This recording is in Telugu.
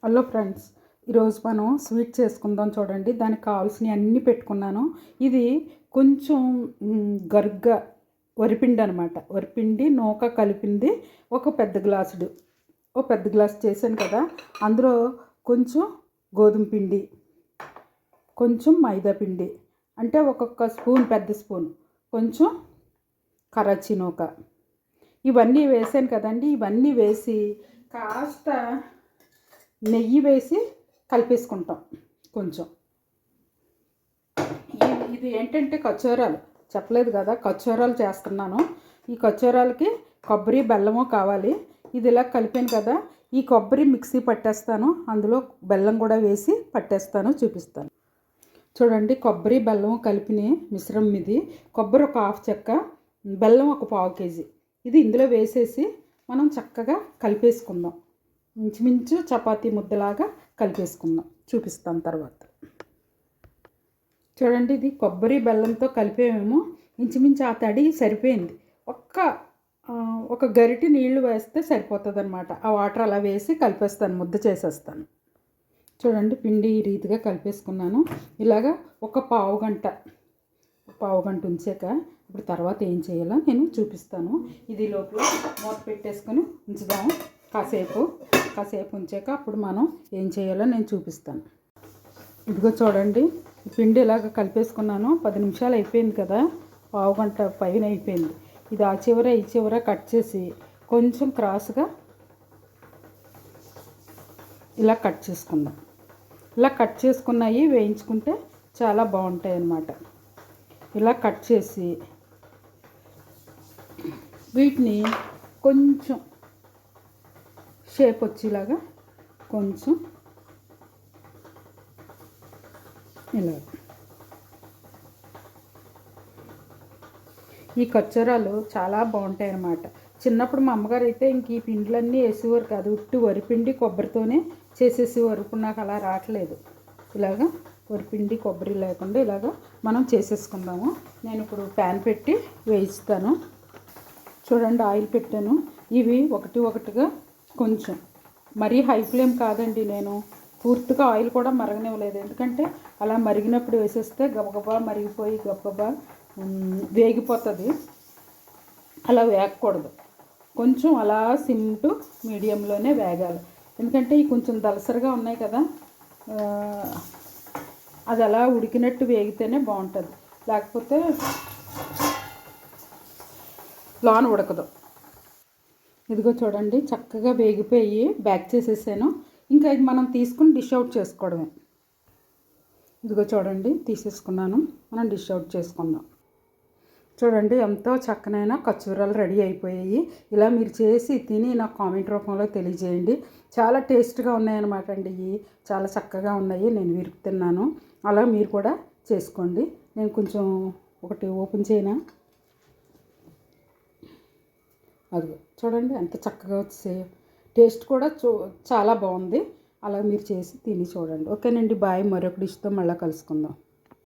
హలో ఫ్రెండ్స్, ఈరోజు మనం స్వీట్ చేసుకుందాం. చూడండి, దానికి కావాల్సినవి అన్నీ పెట్టుకున్నాను. ఇది కొంచెం గరుగ్గా వరిపిండి అనమాట. వరిపిండి నూక కలిపింది ఒక పెద్ద గ్లాసు చేశాను కదా. అందులో కొంచెం గోధుమ పిండి, కొంచెం మైదా పిండి, అంటే ఒక్కొక్క స్పూన్, పెద్ద స్పూన్, కొంచెం కరాచీ నూక, ఇవన్నీ వేసాను కదండి. ఇవన్నీ వేసి కాస్త నెయ్యి వేసి కలిపేసుకుంటాం. కొంచెం ఇది ఏంటంటే కచోరాలు చెప్పలేదు కదా, కచోరాలు చేస్తున్నాను. ఈ కచోరాలకి కొబ్బరి బెల్లము కావాలి. ఇది ఇలా కలిపాను కదా, ఈ కొబ్బరి మిక్సీ పట్టేస్తాను, అందులో బెల్లం కూడా వేసి పట్టేస్తాను, చూపిస్తాను. చూడండి, కొబ్బరి బెల్లం కలిపిన మిశ్రమం ఇది. కొబ్బరి ఒక హాఫ్ చెక్క, బెల్లం ఒక పావు కేజీ, ఇది ఇందులో వేసేసి మనం చక్కగా కలిపేసుకుందాం. ఇంచుమించు చపాతీ ముద్దలాగా కలిపేసుకుందాం, చూపిస్తాం తర్వాత. చూడండి, ఇది కొబ్బరి బెల్లంతో కలిపేమేమో ఇంచుమించు ఆ తడి సరిపోయింది. ఒక గరిటె నీళ్లు వేస్తే సరిపోతుంది అనమాట. ఆ వాటర్ అలా వేసి కలిపేస్తాను, ముద్ద చేసేస్తాను. చూడండి, పిండి ఈ రీతిగా కలిపేసుకున్నాను. ఇలాగా ఒక పావు గంట ఉంచాక ఇప్పుడు తర్వాత ఏం చేయాలో నేను చూపిస్తాను. ఇది లోపల మూత పెట్టేసుకొని ఉంచుదాము. కాసేపు ఉంచాక అప్పుడు మనం ఏం చేయాలో నేను చూపిస్తాను. ఇదిగో చూడండి, పిండి ఇలాగ కలిపేసుకున్నాను. 10 నిమిషాలు అయిపోయింది కదా, పావు గంట పైన అయిపోయింది. ఇది ఆ చివర ఈ చివర కట్ చేసి కొంచెం క్రాస్గా ఇలా కట్ చేసుకుందాం. ఇలా కట్ చేసుకున్నవి వేయించుకుంటే చాలా బాగుంటాయి అన్నమాట. ఇలా కట్ చేసి వీటిని కొంచెం షేప్ వచ్చేలాగా కొంచెం ఇలా. ఈ కచ్చరాలు చాలా బాగుంటాయి అన్నమాట. చిన్నప్పుడు మా అమ్మగారు అయితే ఇంక ఈ పిండిలన్నీ వేసేవారు కాదు, ఉట్టి వరిపిండి కొబ్బరితోనే చేసేసేవారు. ఇప్పుడు నాకు అలా రావట్లేదు. ఇలాగా వరిపిండి కొబ్బరి లేకుండా ఇలాగా మనం చేసేసుకుందాము. నేను ఇప్పుడు ప్యాన్ పెట్టి వేయిస్తాను. చూడండి, ఆయిల్ పెట్టాను. ఇవి ఒకటిగా కొంచెం మరీ హై ఫ్లేమ్ కాదండి, నేను పూర్తిగా ఆయిల్ కూడా మరగనివ్వలేదు. ఎందుకంటే అలా మరిగినప్పుడు వేసేస్తే గబగబా మరిగిపోయి గబగబా వేగిపోతుంది. అలా వేగకూడదు, కొంచెం అలా సిమ్ టు మీడియంలోనే వేగాలి. ఎందుకంటే ఇవి కొంచెం దలసరిగా ఉన్నాయి కదా, అది అలా ఉడికినట్టు వేగితేనే బాగుంటుంది, లేకపోతే లోన ఉడకదు. ఇదిగో చూడండి, చక్కగా వేగిపోయి బ్యాక్ చేసేసాను. ఇంకా ఇది మనం తీసుకుని డిష్ అవుట్ చేసుకోవడమే. ఇదిగో చూడండి, తీసేసుకున్నాను. మనం డిష్ అవుట్ చేసుకుందాం. చూడండి, ఎంతో చక్కనైన కచోరాలు రెడీ అయిపోయాయి. ఇలా మీరు చేసి తిని నాకు కామెంట్ రూపంలో తెలియజేయండి. చాలా టేస్ట్గా ఉన్నాయన్నమాట అండి. ఇవి చాలా చక్కగా ఉన్నాయి, నేను విరుపుతున్నాను. అలా మీరు కూడా చేసుకోండి. నేను కొంచెం ఒకటి ఓపెన్ చేయనా, అది చూడండి ఎంత చక్కగా వచ్చాయి. టేస్ట్ కూడా చాలా బాగుంది. అలా మీరు చేసి తిని చూడండి. ఓకేనండి, బాయ్. మరొక డిష్తో మళ్ళీ కలుసుకుందాం.